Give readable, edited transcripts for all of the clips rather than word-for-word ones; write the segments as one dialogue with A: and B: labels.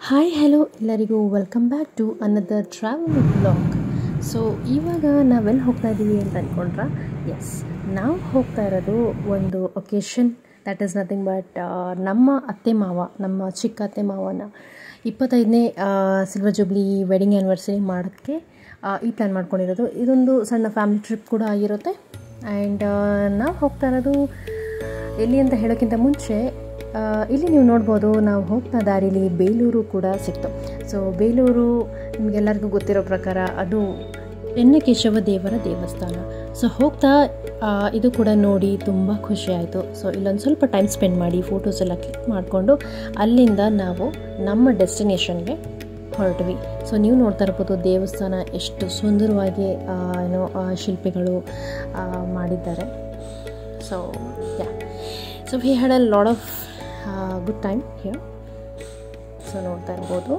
A: Hi hello ಎಲ್ಲರಿಗೂ welcome back to another travel blog. So ಇವಾಗ ನಾವೆಲ್ಲಿ ಹೋಗ್ತಾ ಇದ್ದೀವಿ ಅಂತ ಅಂದ್ಕೊಂಡ್ರೆ, ಎಸ್, ನಾವು ಹೋಗ್ತಾ ಇರೋದು ಒಂದು occasion that is nothing but ನಮ್ಮ ಅತ್ತೆ ಮಾವ, ನಮ್ಮ ಚಿಕ್ಕ ಅತ್ತೆ ಮಾವನ 25ನೇ ಸಿಲ್ವರ್ ಜೂಬ್ಲಿ ವೆಡ್ಡಿಂಗ್ ಆ್ಯನಿವರ್ಸರಿ ಮಾಡೋಕ್ಕೆ ಈ ಪ್ಲ್ಯಾನ್ ಮಾಡ್ಕೊಂಡಿರೋದು. ಇದೊಂದು ಸಣ್ಣ ಫ್ಯಾಮಿಲಿ ಟ್ರಿಪ್ ಕೂಡ ಆಗಿರುತ್ತೆ. ಆ್ಯಂಡ್ ನಾವು ಹೋಗ್ತಾ ಇರೋದು ಎಲ್ಲಿ ಅಂತ ಹೇಳೋಕ್ಕಿಂತ ಮುಂಚೆ, ಇಲ್ಲಿ ನೀವು ನೋಡ್ಬೋದು, ನಾವು ಹೋಗ್ತಾ ದಾರಿಲಿ ಬೇಲೂರು ಕೂಡ ಸಿಕ್ತು. ಸೊ ಬೇಲೂರು ನಿಮಗೆಲ್ಲರಿಗೂ ಗೊತ್ತಿರೋ ಪ್ರಕಾರ ಅದು ಚೆನ್ನಕೇಶವ ದೇವರ ದೇವಸ್ಥಾನ. ಸೊ ಹೋಗ್ತಾ ಇದು ಕೂಡ ನೋಡಿ ತುಂಬ ಖುಷಿ ಆಯಿತು. ಸೊ ಇಲ್ಲೊಂದು ಸ್ವಲ್ಪ ಟೈಮ್ ಸ್ಪೆಂಡ್ ಮಾಡಿ ಫೋಟೋಸ್ ಎಲ್ಲ ಕ್ಲಿಕ್ ಮಾಡಿಕೊಂಡು ಅಲ್ಲಿಂದ ನಾವು ನಮ್ಮ ಡೆಸ್ಟಿನೇಷನ್ಗೆ ಹೊರಟ್ವಿ. ಸೊ ನೀವು ನೋಡ್ತಾ ಇರ್ಬೋದು ದೇವಸ್ಥಾನ ಎಷ್ಟು ಸುಂದರವಾಗಿ ಶಿಲ್ಪಿಗಳು ಮಾಡಿದ್ದಾರೆ. So yeah, so we had a lot of good time here. So ನೋಡ್ತಾ ಇರ್ಬೋದು.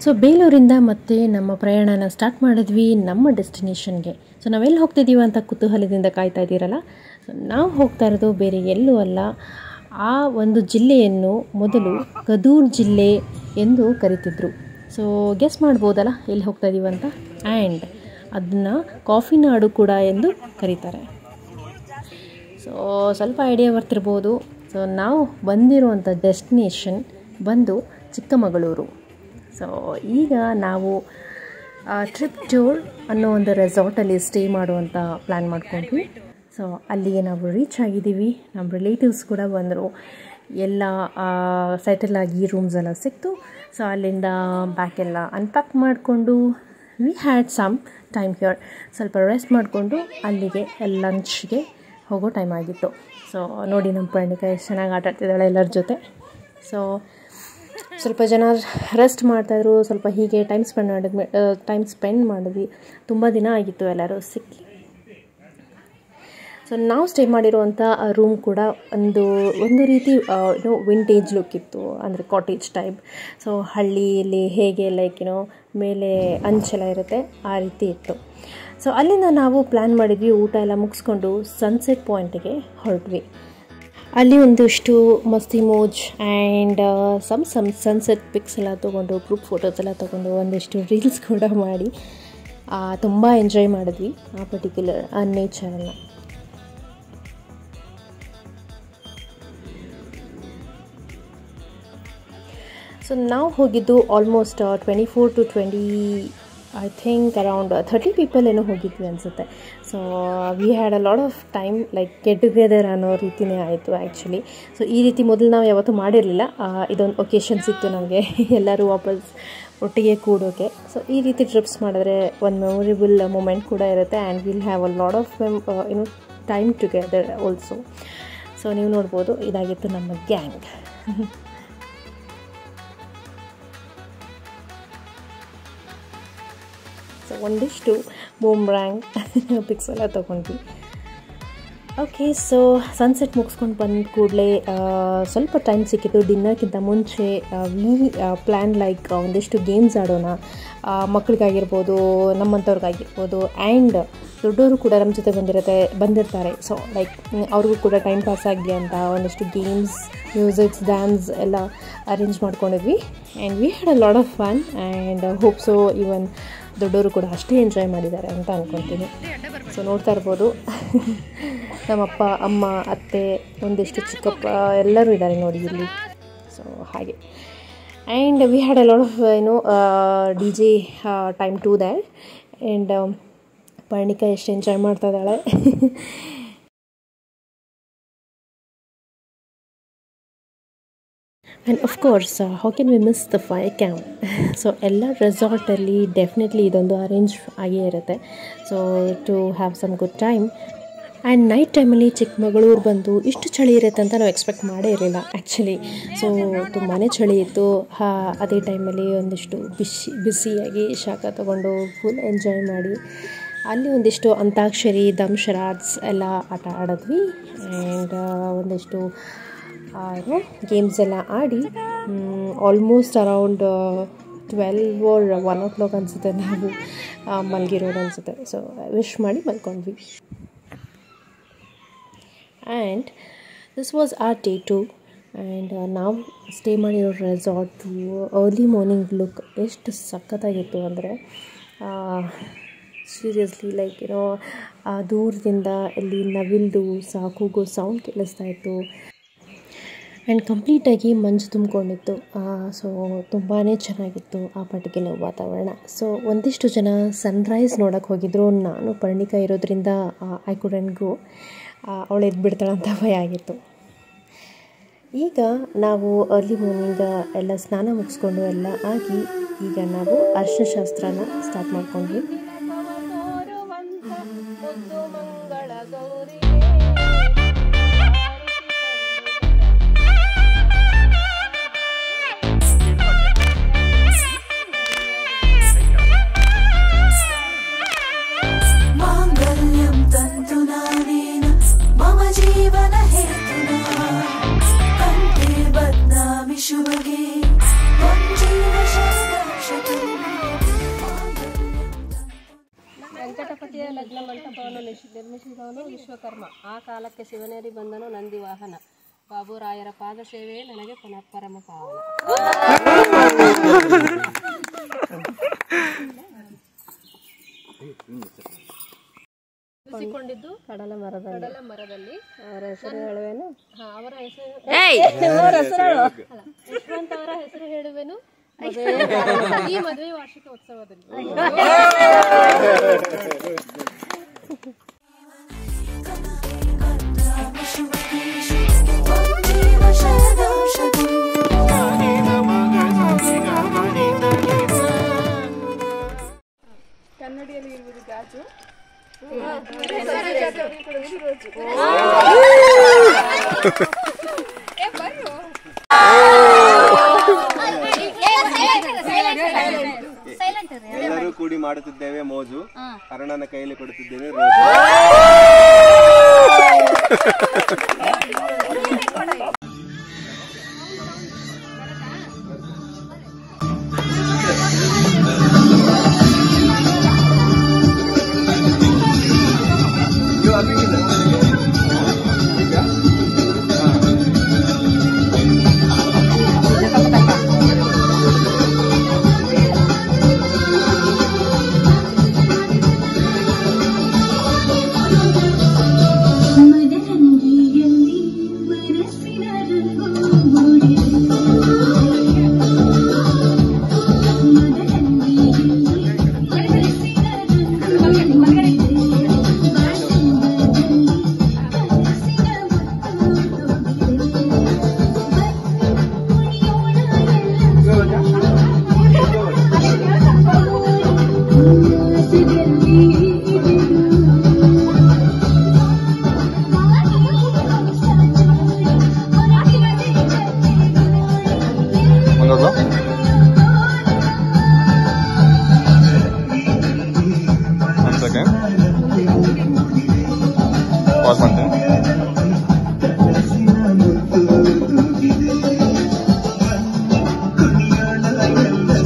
A: ಸೊ ಬೇಲೂರಿಂದ ಮತ್ತೆ ನಮ್ಮ ಪ್ರಯಾಣನ ಸ್ಟಾರ್ಟ್ ಮಾಡಿದ್ವಿ ನಮ್ಮ ಡೆಸ್ಟಿನೇಷನ್ಗೆ. ಸೊ ನಾವೆಲ್ಲಿ ಹೋಗ್ತಿದ್ದೀವಿ ಅಂತ ಕುತೂಹಲದಿಂದ ಕಾಯ್ತಾ ಇದ್ದೀರಲ್ಲ, ಸೊ ನಾವು ಹೋಗ್ತಾ ಇರೋದು ಬೇರೆ ಎಲ್ಲೂ ಅಲ್ಲ, ಆ ಒಂದು ಜಿಲ್ಲೆಯನ್ನು ಮೊದಲು ಕದೂರ್ ಜಿಲ್ಲೆ ಎಂದು ಕರಿತಿದ್ರು. ಸೊ ಗೆಸ್ ಮಾಡ್ಬೋದಲ್ಲ ಎಲ್ಲಿ ಹೋಗ್ತಾ ಇದ್ದೀವಿ ಅಂತ. ಆ್ಯಂಡ್ ಅದನ್ನು ಕಾಫಿ ನಾಡು ಕೂಡ ಎಂದು ಕರೀತಾರೆ. ಸೊ ಸ್ವಲ್ಪ ಐಡಿಯಾ ಬರ್ತಿರ್ಬೋದು. ಸೊ ನಾವು ಬಂದಿರುವಂಥ ಡೆಸ್ಟಿನೇಷನ್ ಬಂದು ಚಿಕ್ಕಮಗಳೂರು. ಸೊ ಈಗ ನಾವು ಟ್ರಿಪ್ ಟೂರ್ ಅನ್ನೋ ಒಂದು ರೆಸಾರ್ಟಲ್ಲಿ ಸ್ಟೇ ಮಾಡುವಂಥ ಪ್ಲ್ಯಾನ್ ಮಾಡ್ಕೊಂಡ್ವಿ. ಸೊ ಅಲ್ಲಿಗೆ ನಾವು ರೀಚ್ ಆಗಿದ್ದೀವಿ. ನಮ್ಮ ರಿಲೇಟಿವ್ಸ್ ಕೂಡ ಬಂದರು. ಎಲ್ಲ ಸೆಟಲ್ ಆಗಿ ರೂಮ್ಸ್ ಎಲ್ಲ ಸಿಕ್ತು. ಸೊ ಅಲ್ಲಿಂದ ಬ್ಯಾಗ್ ಎಲ್ಲ ಅನ್ಪ್ಯಾಕ್ ಮಾಡಿಕೊಂಡು we had some time here. ಸ್ವಲ್ಪ ರೆಸ್ಟ್ ಮಾಡಿಕೊಂಡು ಅಲ್ಲಿಗೆ ಲಂಚ್ಗೆ ಹೋಗೋ ಟೈಮ್ ಆಗಿತ್ತು. ಸೊ ನೋಡಿ ನಮ್ಮ ಪರ್ಣಿಕ ಎಷ್ಟು ಚೆನ್ನಾಗಿ ಆಟ ಆಡ್ತಿದ್ದಾಳೆ ಎಲ್ಲರ ಜೊತೆ. ಸೊ ಸ್ವಲ್ಪ ಜನ ರೆಸ್ಟ್ ಮಾಡ್ತಾಯಿದ್ರು, ಸ್ವಲ್ಪ ಹೀಗೆ ಟೈಮ್ ಸ್ಪೆಂಡ್ ಮಾಡಿದ್ವಿ. ತುಂಬ ದಿನ ಆಗಿತ್ತು ಎಲ್ಲರೂ ಸಿಕ್ಕಿ. ಸೊ ನಾವು ಸ್ಟೇ ಮಾಡಿರುವಂಥ ರೂಮ್ ಕೂಡ ಒಂದು ರೀತಿ ವಿಂಟೇಜ್ ಲುಕ್ ಇತ್ತು, ಅಂದರೆ ಕಾಟೇಜ್ ಟೈಪ್. ಸೊ ಹಳ್ಳಿಯಲ್ಲಿ ಹೇಗೆ ಮೇಲೆ ಅಂಚೆಲ್ಲ ಇರುತ್ತೆ ಆ ರೀತಿ ಇತ್ತು. ಸೊ ಅಲ್ಲಿಂದ ನಾವು ಪ್ಲ್ಯಾನ್ ಮಾಡಿದ್ವಿ, ಊಟ ಎಲ್ಲ ಮುಗಿಸ್ಕೊಂಡು ಸನ್ಸೆಟ್ ಪಾಯಿಂಟಿಗೆ ಹೊರಟ್ವಿ. ಅಲ್ಲಿ ಒಂದಿಷ್ಟು ಮಸ್ತಿ ಮೋಜ್ ಆ್ಯಂಡ್ ಸಮ್ ಸನ್ಸೆಟ್ ಪಿಕ್ಸ್ ಎಲ್ಲ ತೊಗೊಂಡು, ಗ್ರೂಪ್ ಫೋಟೋಸ್ ಎಲ್ಲ ತೊಗೊಂಡು, ಒಂದಿಷ್ಟು ರೀಲ್ಸ್ ಕೂಡ ಮಾಡಿ ತುಂಬ ಎಂಜಾಯ್ ಮಾಡಿದ್ವಿ ಆ ಪರ್ಟಿಕ್ಯುಲರ್ ನೇಚರನ್ನು. ಸೊ ನಾವು ಹೋಗಿದ್ದು almost 24 to 20, I think around 30 people ಏನೋ ಹೋಗಿದ್ವಿ ಅನಿಸುತ್ತೆ. So we had a lot of time, get together ಅನ್ನೋ ರೀತಿಯೇ ಆಯಿತು ಆ್ಯಕ್ಚುಲಿ. ಸೊ ಈ ರೀತಿ ಮೊದಲು ನಾವು ಯಾವತ್ತೂ ಮಾಡಿರಲಿಲ್ಲ. ಇದೊಂದು ಒಕೇಶನ್ ಸಿಕ್ತು ನಮಗೆ ಎಲ್ಲರೂ ವಾಪಸ್ ಒಟ್ಟಿಗೆ ಕೂಡೋಕ್ಕೆ. ಸೊ ಈ ರೀತಿ ಟ್ರಿಪ್ಸ್ ಮಾಡಿದ್ರೆ ಒಂದು ಮೆಮೊರೇಬಲ್ ಮೂಮೆಂಟ್ ಕೂಡ ಇರುತ್ತೆ and will have a lot of time together also. So ನೀವು ನೋಡ್ಬೋದು, ಇದಾಗಿತ್ತು ನಮ್ಮ ಗ್ಯಾಂಗ್. ಸೊ ಒಂದಿಷ್ಟು ಬೂಮ್ರ್ಯಾಂಗ್ ಪಿಕ್ಸ್ ಎಲ್ಲ ತೊಗೊಂಡ್ವಿ. ಓಕೆ, ಸೊ ಸನ್ಸೆಟ್ ಮುಗಿಸ್ಕೊಂಡು ಬಂದ ಕೂಡಲೇ ಸ್ವಲ್ಪ ಟೈಮ್ ಸಿಕ್ಕಿತ್ತು. ಡಿನ್ನರ್ಗಿಂತ ಮುಂಚೆ ವಿ ಪ್ಲ್ಯಾನ್ ಒಂದಿಷ್ಟು ಗೇಮ್ಸ್ ಆಡೋಣ, ಮಕ್ಕಳಿಗಾಗಿರ್ಬೋದು, ನಮ್ಮಂಥವ್ರಿಗಾಗಿರ್ಬೋದು, ಆ್ಯಂಡ್ ದೊಡ್ಡವರು ಕೂಡ ನಮ್ಮ ಜೊತೆ ಬಂದಿರ್ತಾರೆ. ಸೊ ಅವ್ರಿಗೂ ಕೂಡ ಟೈಮ್ ಪಾಸ್ ಆಗಲಿ ಅಂತ ಒಂದಿಷ್ಟು ಗೇಮ್ಸ್, ಮ್ಯೂಸಿಕ್ಸ್, ಡ್ಯಾನ್ಸ್ ಎಲ್ಲ ಅರೇಂಜ್ ಮಾಡ್ಕೊಂಡಿದ್ವಿ. And we had a lot of fun and hope so even ದೊಡ್ಡವರು ಕೂಡ ಅಷ್ಟೇ ಎಂಜಾಯ್ ಮಾಡಿದ್ದಾರೆ ಅಂತ ಅಂದ್ಕೊತೀನಿ. ಸೊ ನೋಡ್ತಾ ಇರ್ಬೋದು, ನಮ್ಮಪ್ಪ, ಅಮ್ಮ, ಅತ್ತೆ, ಒಂದಿಷ್ಟು ಚಿಕ್ಕಪ್ಪ ಎಲ್ಲರೂ ಇದ್ದಾರೆ ನೋಡಿ ಇಲ್ಲಿ. ಸೊ ಹಾಗೆ and we had a lot of D J time to that. And Parnika ಎಷ್ಟು ಎಂಜಾಯ್ ಮಾಡ್ತಾ ಇದ್ದಾಳೆ. And of course how can we miss the fire camp. So ಎಲ್ಲ ರೆಸಾರ್ಟಲ್ಲಿ ಡೆಫಿನೆಟ್ಲಿ ಇದೊಂದು ಅರೇಂಜ್ ಆಗೇ ಇರುತ್ತೆ. So to have some good time. And night ಟೈಮಲ್ಲಿ ಚಿಕ್ಕಮಗಳೂರು ಬಂದು ಇಷ್ಟು ಚಳಿ ಇರುತ್ತೆ ಅಂತ ನಾವು ಎಕ್ಸ್ಪೆಕ್ಟ್ ಮಾಡೇ ಇರಲಿಲ್ಲ ಆ್ಯಕ್ಚುಲಿ. ಸೊ ತುಂಬಾ ಚಳಿ ಇತ್ತು. ಅದೇ ಟೈಮಲ್ಲಿ ಒಂದಿಷ್ಟು ಬಿಸಿಯಾಗಿ ಶಾಖ ತೊಗೊಂಡು ಫುಲ್ ಎಂಜಾಯ್ ಮಾಡಿ ಅಲ್ಲಿ ಒಂದಿಷ್ಟು ಅಂತಾಕ್ಷರಿ, ದಂಶರಾಜ್ ಎಲ್ಲ ಆಟ ಆಡಿದ್ವಿ. ಆ್ಯಂಡ್ ಒಂದಿಷ್ಟು ಗೇಮ್ಸ್ ಎಲ್ಲ ಆಡಿ ಆಲ್ಮೋಸ್ಟ್ ಅರೌಂಡ್ 12 or 1 o'clock ಅನಿಸುತ್ತೆ ನಾವು ಮಲಗಿರೋದು ಅನಿಸುತ್ತೆ. ಸೊ ವಿಶ್ ಮಾಡಿ ಮಲ್ಕೊಂಡ್ವಿ. And this was our day 2. And ನಾವು ಸ್ಟೇ ಮಾಡಿರೋ ರೆಸಾರ್ಟು ಅರ್ಲಿ ಮಾರ್ನಿಂಗ್ ಲುಕ್ ಎಷ್ಟು ಸಖತ್ತಾಗಿತ್ತು ಅಂದರೆ ಸೀರಿಯಸ್ಲಿ ಲೈಕ್ ಏನೋ ದೂರದಿಂದ ಇಲ್ಲಿ ನವಿಲ್ದು ಕೂಗೋ ಸೌಂಡ್ ಕೇಳಿಸ್ತಾ ಇತ್ತು. ಆ್ಯಂಡ್ ಕಂಪ್ಲೀಟಾಗಿ ಮಂಜು ತುಂಬಿಕೊಂಡಿತ್ತು. ಸೊ ತುಂಬಾ ಚೆನ್ನಾಗಿತ್ತು ಆ ಪರ್ಟಿಕ್ಯುಲರ್ ವಾತಾವರಣ. ಸೊ ಒಂದಿಷ್ಟು ಜನ ಸನ್ರೈಸ್ ನೋಡೋಕ್ಕೆ ಹೋಗಿದ್ರು. ನಾನು ಪರ್ಣಿಕಾ ಇರೋದ್ರಿಂದ ಐ ಕುಡಂಟ್ ಗೋ. ಅವಳು ಎದ್ಬಿಡ್ತಾಳಂತ ಭಯ ಆಗಿತ್ತು. ಈಗ ನಾವು ಅರ್ಲಿ ಮಾರ್ನಿಂಗ್ ಎಲ್ಲ ಸ್ನಾನ ಮುಗಿಸ್ಕೊಂಡು ಎಲ್ಲ ಆಗಿ ಈಗ ನಾವು ಅರಿಶಿನ ಶಾಸ್ತ್ರನ ಸ್ಟಾರ್ಟ್ ಮಾಡ್ಕೊಂಡ್ವಿ.
B: ವೆಂಕಟಪತಿಯ ಲಗ್ನ ಮಂಟಪವನ್ನು ನಿರ್ಮಿಸಿದವನು ವಿಶ್ವಕರ್ಮ. ಆ ಕಾಲಕ್ಕೆ ಶಿವನೇರಿ ಬಂದನು ನಂದಿ ವಾಹನ. ಬಾಬುರಾಯರ ಪಾದ ಸೇವೆಯೇ ನನಗೆ ಪರಮ ಪಾವನ. ಉಳಿಸಿಕೊಂಡಿದ್ದು ಕಡಲ ಮರದಲ್ಲಿ. ಅವರ ಹೆಸರು ಹೇಳುವೆನು. ಅವರ ಹೆಸರು ಯಶವಂತ ಅವರ ಹೆಸರು ಹೇಳುವೆನು ಈ ಮದುವೆ ವಾರ್ಷಿಕ ಉತ್ಸವದಲ್ಲಿ.
C: ಕನ್ನಡಿಯಲ್ಲಿ ಇರುವುದು ಗಾಜು.
D: ಎಲ್ಲರೂ ಕೂಡಿ ಮಾಡುತ್ತಿದ್ದೇವೆ ಮೋಜು, ಅರುಣನ ಕೈಯಲ್ಲಿ ಕೊಡುತ್ತಿದ್ದೇನೆ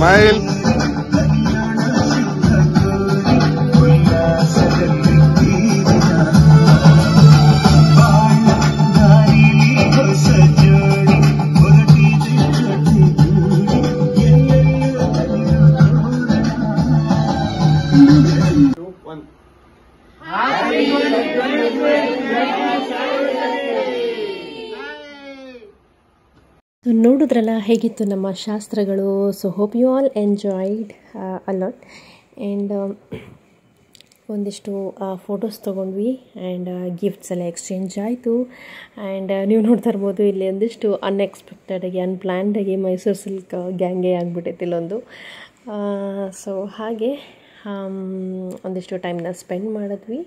E: Smile.
A: ನೋಡಿದ್ರಲ್ಲ ಹೇಗಿತ್ತು ನಮ್ಮ ಶಾಸ್ತ್ರಗಳು. So hope you all enjoyed a lot. And ಒಂದಿಷ್ಟು ಫೋಟೋಸ್ ತೊಗೊಂಡ್ವಿ ಆ್ಯಂಡ್ ಗಿಫ್ಟ್ಸ್ ಎಲ್ಲ ಎಕ್ಸ್ಚೇಂಜ್ ಆಯಿತು. ಆ್ಯಂಡ್ ನೀವು ನೋಡ್ತಾ ಇರ್ಬೋದು ಇಲ್ಲಿ ಒಂದಿಷ್ಟು ಅನ್ಎಕ್ಸ್ಪೆಕ್ಟೆಡಾಗಿ ಅನ್ಪ್ಲ್ಯಾನ್ಡಾಗಿ ಮೈಸೂರು ಸಿಲ್ಕ್ ಗ್ಯಾಂಗೇ ಆಗಿಬಿಟ್ಟೈತಿ ಇಲ್ಲೊಂದು. ಸೊ ಹಾಗೆ ಒಂದಿಷ್ಟು ಟೈಮ್ನ ಸ್ಪೆಂಡ್ ಮಾಡಿದ್ವಿ.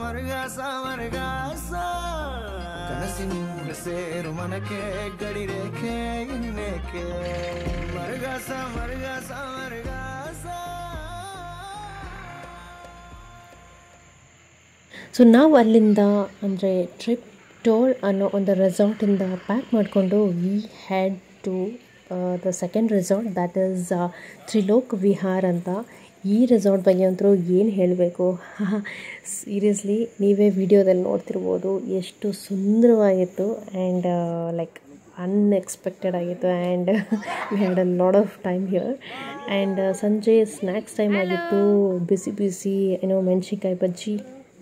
F: ಮರಗಾಸ
C: ಸೇರು ಮನಕ್ಕೆ ಗಡಿ ರೇಖೆ ಇನ್ನೇಕೆ ಮರಗಾಸ ಮರಗಾಸ ಮರಗಾಸ.
A: ಸೊ ನಾವು ಅಲ್ಲಿಂದ ಅಂದರೆ ಟ್ರಿಪ್ ಟೋರ್ ಅನ್ನೋ ಒಂದು ರೆಸಾರ್ಟಿಂದ ಪ್ಯಾಕ್ ಮಾಡಿಕೊಂಡು we had to the second resort, that is Trilok Vihar ಅಂತ. ಈ ರೆಸಾರ್ಟ್ ಬಗ್ಗೆ ಅಂತೂ ಏನು ಹೇಳಬೇಕು, ಸೀರಿಯಸ್ಲಿ ನೀವೇ ವಿಡಿಯೋದಲ್ಲಿ ನೋಡ್ತಿರ್ಬೋದು ಎಷ್ಟು ಸುಂದರವಾಗಿತ್ತು. ಆ್ಯಂಡ್ ಲೈಕ್ ಅನ್ಎಕ್ಸ್ಪೆಕ್ಟೆಡ್ ಆಗಿತ್ತು. And we had a lot of time here. And ಸಂಜೆ ಸ್ನ್ಯಾಕ್ಸ್ ಟೈಮ್ ಆಗಿತ್ತು. ಬಿಸಿ ಬಿಸಿ ಏನೋ ಮೆಣಸಿನ್ಕಾಯಿ ಬಜ್ಜಿ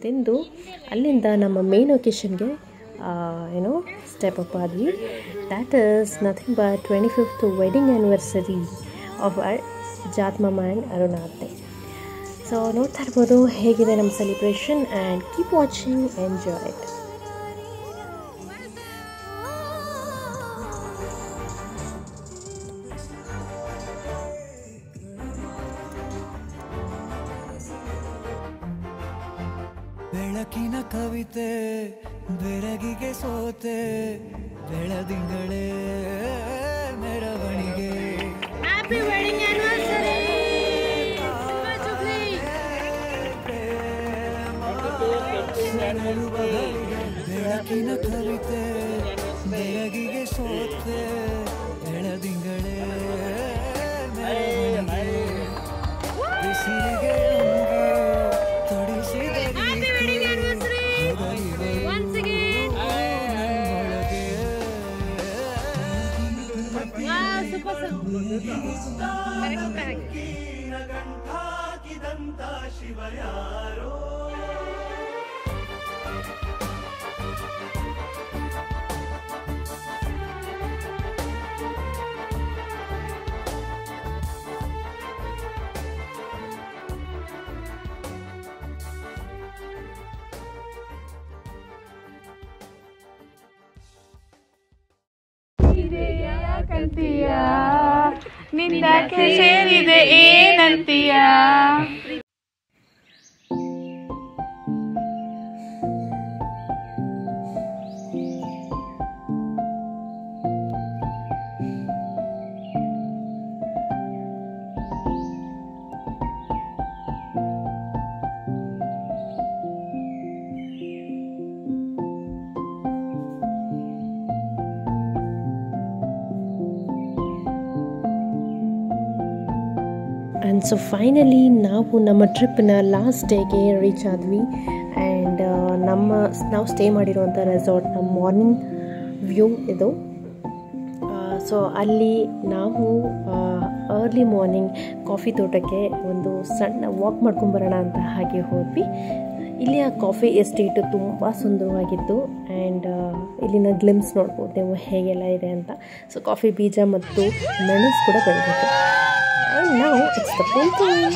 A: ತಿಂದು ಅಲ್ಲಿಂದ ನಮ್ಮ ಮೇನ್ ಒಕೇಶನ್ಗೆ ಏನೋ ಸ್ಟೆಪ್ ಅಪ್ ಆದ್ವಿ. That is nothing but 25th wedding anniversary of our Jatmamma and Aruna ಅತ್ತೆ. ಸೊ ನೋಡ್ತಾ ಇರ್ಬೋದು ಹೇಗಿದೆ ನಮ್ಮ celebration. And keep watching, enjoy it.
C: ಬೆಳಕಿನ ಕವಿತೆ ಬೆರಗಿಗೆ ಸೋತೆ ಬೆಳದಿಂಗಳೇ ಮೆರವಣಿಗೆ.
B: Happy wedding anniversary.
C: ಬೆಳಕಿನ ಕವಿತೆ ಬೆರಗಿಗೆ ಸೋತೆ ಬೆಳದಿಂಗಳೇ ಮೆರವಣಿಗೆ. ಬಿಸಿಲಿಗೆ
E: ಕಂತೀಯ ನಿಂದಕ್ಕೆ ಸೇರಿದೆ ಏನಂತೀಯ.
A: ಆ್ಯಂಡ್ ಸೊ ಫೈನಲಿ ನಾವು ನಮ್ಮ ಟ್ರಿಪ್ನ ಲಾಸ್ಟ್ ಡೇಗೆ ರೀಚ್ ಆದ್ವಿ. ಆ್ಯಂಡ್ ನಾವು ಸ್ಟೇ ಮಾಡಿರುವಂಥ ರೆಸಾರ್ಟ್ನ ಮಾರ್ನಿಂಗ್ ವ್ಯೂ ಇದು. ಸೊ ಅಲ್ಲಿ ನಾವು ಅರ್ಲಿ ಮಾರ್ನಿಂಗ್ ಕಾಫಿ ತೋಟಕ್ಕೆ ಒಂದು ಸಣ್ಣ ವಾಕ್ ಮಾಡ್ಕೊಂಬರೋಣ ಅಂತ ಹಾಗೆ ಹೋದ್ವಿ. ಇಲ್ಲಿಯ ಕಾಫಿ ಎಸ್ಟೇಟು ತುಂಬ ಸುಂದರವಾಗಿತ್ತು. ಆ್ಯಂಡ್ ಇಲ್ಲಿನ ಗ್ಲಿಮ್ಸ್ ನೋಡ್ಬೋದು ನೀವು ಹೇಗೆಲ್ಲ ಇದೆ ಅಂತ. ಸೊ ಕಾಫಿ ಬೀಜ ಮತ್ತು ಮೆಣಸು ಕೂಡ ಬೆಳೆದಿತ್ತು. And now it's the pool time.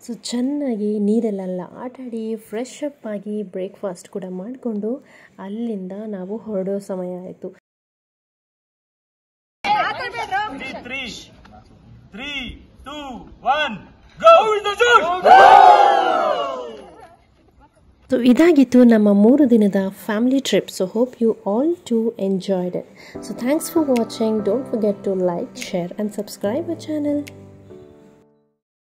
A: So ಚೆನ್ನಾಗಿ ನೀರಲ್ಲೆಲ್ಲ ಆಟಾಡಿ ಫ್ರೆಶ್ ಅಪ್ ಆಗಿ ಬ್ರೇಕ್ಫಾಸ್ಟ್ ಕೂಡ ಮಾಡಿಕೊಂಡು ಅಲ್ಲಿಂದ ನಾವು ಹೊರಡೋ ಸಮಯ ಆಯಿತು. ಸೊ ಇದಾಗಿತ್ತು ನಮ್ಮ 3 ದಿನದ family trip. So hope you all to enjoyed it. So thanks for watching. Don't forget to like, share and subscribe our channel.